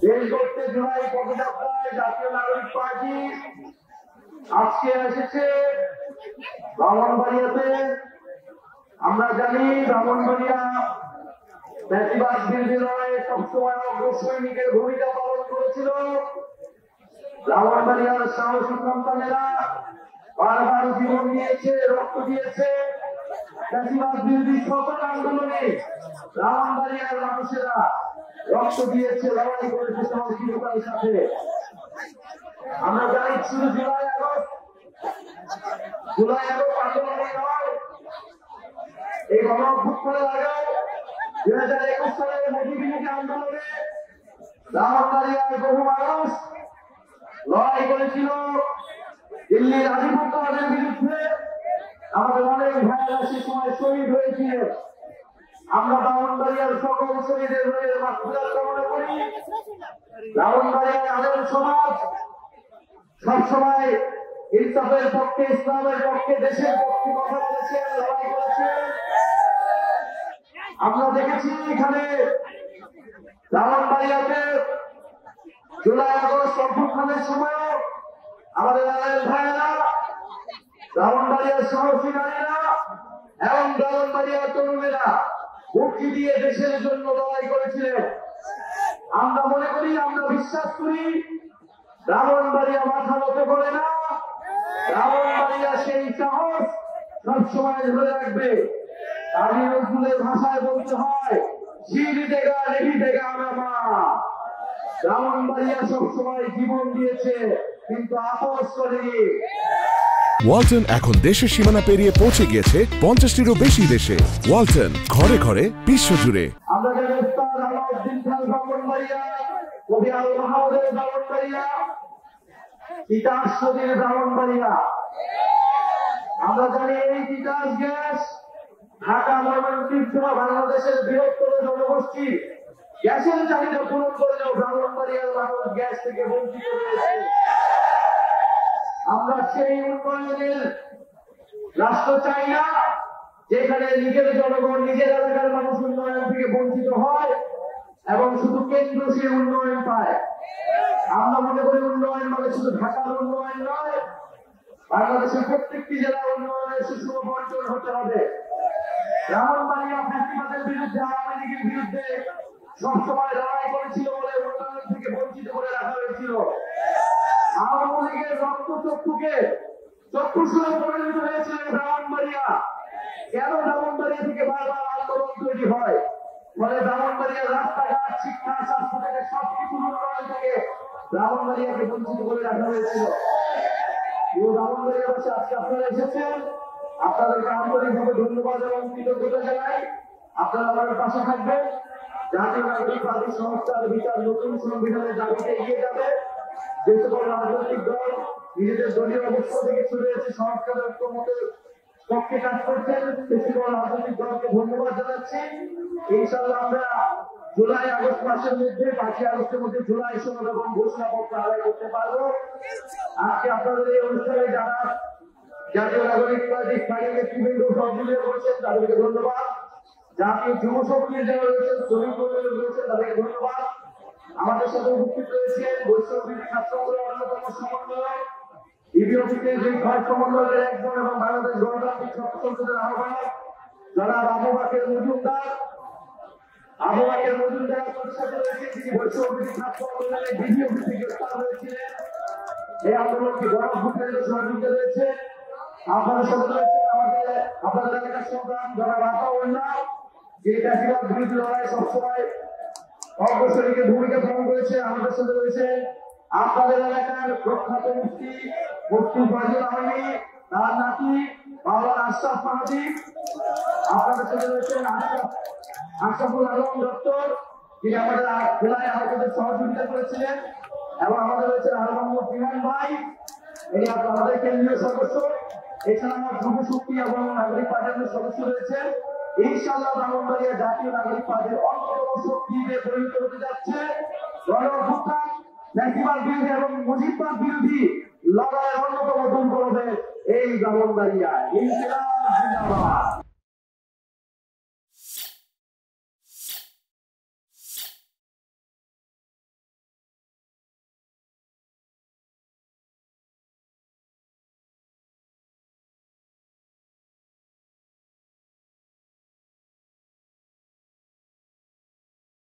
দেশ গড়তে জুলাই পদযাত্রায় জাতীয় নাগরিক পার্টি আজকে এসেছে ব্রাহ্মণবাড়িয়াতে। আমরা জানি ব্রাহ্মণবাড়িয়া ফ্যাসিবাদ বিরোধী লড়াইয়ে সবসময় অগ্রসৈনিকের ভূমিকা পালন করেছিল। ব্রাহ্মণবাড়িয়ার সাহসী সন্তানেরা বারবার জীবন দিয়েছে, রক্ত দিয়েছে। ফ্যাসিবাদ বিরোধী সকল আন্দোলনে ব্রাহ্মণবাড়িয়ার মানুষেরা রক্ত দিয়েছে, লড়াই করেছে সাহসিকতার সাথে। আমরা জানি শুধু জুলাই আগস্ট আন্দোলনে নয়, এই গণঅভ্যুত্থানের আগেও 2021 সালের মোদিবিরোধী আন্দোলনে ব্রাহ্মণবাড়িয়ার বহু মানুষ লড়াই করেছিল দিল্লির আধিপত্যবাদের বিরুদ্ধে। আমাদের অনেক ভাইয়েরা সে সময় শহীদ হয়েছিলেন। আমরা ব্রাহ্মণবাড়িয়ার সকল শহীদের মাতৃকার কামনা করি। ব্রাহ্মণবাড়িয়ার আলেম সমাজ সবসময় ইনসাফের পক্ষে, ইসলামের পক্ষে, দেশের পক্ষে কথা বলেছেন, লড়াই করেছেন। আমরা দেখেছি এখানে ব্রাহ্মণবাড়িয়াতে জুলাই আগস্ট অভ্যুত্থানের সময় আমাদের আলেম ভাইয়েরা, ব্রাহ্মণবাড়িয়ার সাহসী নারীরা এবং ব্রাহ্মণবাড়িয়ার তরুণেরা মুক্তি দিয়ে দেশের জন্য লড়াই করেছিলেন। আমরা মনে করি, আমরা বিশ্বাস করি ব্রাহ্মণবাড়িয়া মাথা নত করে না। ব্রাহ্মণবাড়িয়া সেই সাহস সবসময় ধরে রাখবে। কাজী নজরুলের ভাষায় বলতে হয়, শির দেগা রেহি দেগা নামা। ব্রাহ্মণবাড়িয়া সবসময় জীবন দিয়েছে, কিন্তু আপোষ করেনি। ওয়ালটন এখন দেশের সীমানা পেরিয়ে পৌঁছে গিয়েছে 50টিরও বেশি দেশে। ওয়ালটন, ঘরে ঘরে, বিশ্বজুড়ে। আমরা জানি উস্তাদ আলাউদ্দিন খান ব্রাহ্মণবাড়িয়া, কবি আল মাহমুদের ব্রাহ্মণবাড়িয়া, তিতাস নদীর ব্রাহ্মণবাড়িয়া। আমরা জানি এই তিতাস গ্যাস ঢাকা, ময়মনসিংহ সহ বাংলাদেশের বৃহত্তর জনগোষ্ঠী গ্যাসের চাহিদা পূরণ করলেও ব্রাহ্মণবাড়িয়ার মানুষ গ্যাস থেকে বঞ্চিত হয়েছে। আমরা সেই উন্নয়নের রাষ্ট্র চাই না যেখানে নিজের জনগণ, নিজের এলাকার মানুষ উন্নয়ন থেকে বঞ্চিত হয় এবং শুধু কেন্দ্র সেই উন্নয়ন পায়। আমরা মনে করি উন্নয়ন মানে শুধু ঢাকার উন্নয়ন নয়, বাংলাদেশের প্রত্যেকটি জেলার উন্নয়নের সুষম বন্টন হতে হবে। ব্রাহ্মণবাড়িয়া ফ্যাসিবাদের বিরুদ্ধে, আওয়ামী লীগের বিরুদ্ধে সবসময় লড়াই করেছিল বলে উন্নয়ন থেকে বঞ্চিত করে রাখা হয়েছিল। আওয়ামী লীগের রক্ত চক্ষুষুরে পরিণত হয়েছিল ব্রাহ্মণবাড়িয়া। কেন ব্রাহ্মণবাড়িয়া থেকে বারবার আন্দোলন তৈরি হয়? ফলে ব্রাহ্মণবাড়িয়ার রাস্তাঘাট, শিক্ষা, স্বাস্থ্য থেকে সবকিছু উন্নয়ন থেকে ব্রাহ্মণবাড়িয়াকে বঞ্চিত করে রাখা হয়েছিল। ব্রাহ্মণবাড়িয়াবাসী, আজকে আপনারা এসেছেন, আপনাদেরকে আন্তরিকভাবে ধন্যবাদ এবং কৃতজ্ঞতা জানাই। আপনারা আমাদের পাশে থাকবেন। জাতীয় নাগরিক পার্টি সংস্কার, বিচার, নতুন সংবিধানের দাবিতে এগিয়ে যাবে। যে সকল রাজনৈতিক দল নিজেদের দলীয় অবস্থা থেকে সরে এসে সংস্কারের ঐক্যমতের পক্ষে কাজ করছেন, সে সকল রাজনৈতিক দলকে ধন্যবাদ জানাচ্ছি। ইনশাআল্লাহ আমরা জুলাই আগস্ট মাসের মধ্যে, 5 আগস্টের মধ্যে জুলাই সনদ এবং ঘোষণাপত্র আদায় করতে পারবো। আজকে আপনাদের এই অনুষ্ঠানে যারা জাতীয় নাগরিক পার্টির স্থায়ী নেতৃবৃন্দ সহযোগিতা করেছেন তাদেরকে ধন্যবাদ। জাতীয় যুব শক্তির যারা রয়েছেন, শ্রমিক কর্মীরা রয়েছেন, তাদেরকে ধন্যবাদ। আমাদের সাথে উপস্থিত রয়েছেন বৈষম্যবিরোধী ছাত্র আন্দোলনের অন্যতম সমন্বয়ক, ইবিওপিতে দুই খয় সমন্বয়ের একজন এবং বাংলাদেশ গণতান্ত্রিক ছাত্র সংসদের আহ্বায়ক জনাব আবু বাকের মজুমদার। আমাদের সাথে রয়েছে তিনি বৈষম্যবিরোধী ছাত্র আন্দোলনের বিডিওপি থেকে গ্রেফতার হয়েছিলেন। এই আন্দোলনকে গণঅভ্যুত্থানের সহযোগিতা রয়েছে। আপনাদের সাথে রয়েছে আপনাদের এলাকার সন্তান জনাব আতাউল্লাহ, যিনি ফ্যাসিবাদ বিরোধী লড়াই সবসময় অগ্রসরীকের ভূমিকা পালন করেছে। আমাদের সাথে রয়েছে আপনাদের এলাকার প্রখ্যাত মুফতি ফাজিল আহমেদ, তার নাতি মাওলানা আশরাফ মাহাদি। আপনাদের সাথে রয়েছেন আশরাফুল আলম দপ্তর, যিনি আমাদের জেলায় আমাদের সহযোগিতা করেছিলেন। এবং আমাদের রয়েছে আল মোহাম্মদ বিমান ভাই, ইনি আমাদের কেন্দ্রীয় সদস্য। এছাড়া আমার যুব শক্তি এবং নাগরিক পার্টির সদস্য রয়েছে। ইনশাআল্লাহ ব্রাহ্মণবাড়িয়া জাতীয় নাগরিক পার্টির অন্যতম শক্তিতে পরিণত হতে যাচ্ছে। গণঅভ্যুত্থান, ফ্যাসিবাদ বিরোধী এবং মুজিববাদ বিরোধী লড়াইয়ের অন্যতম দুর্গ হবে এই ব্রাহ্মণবাড়িয়া। ইনশাআল্লাহ।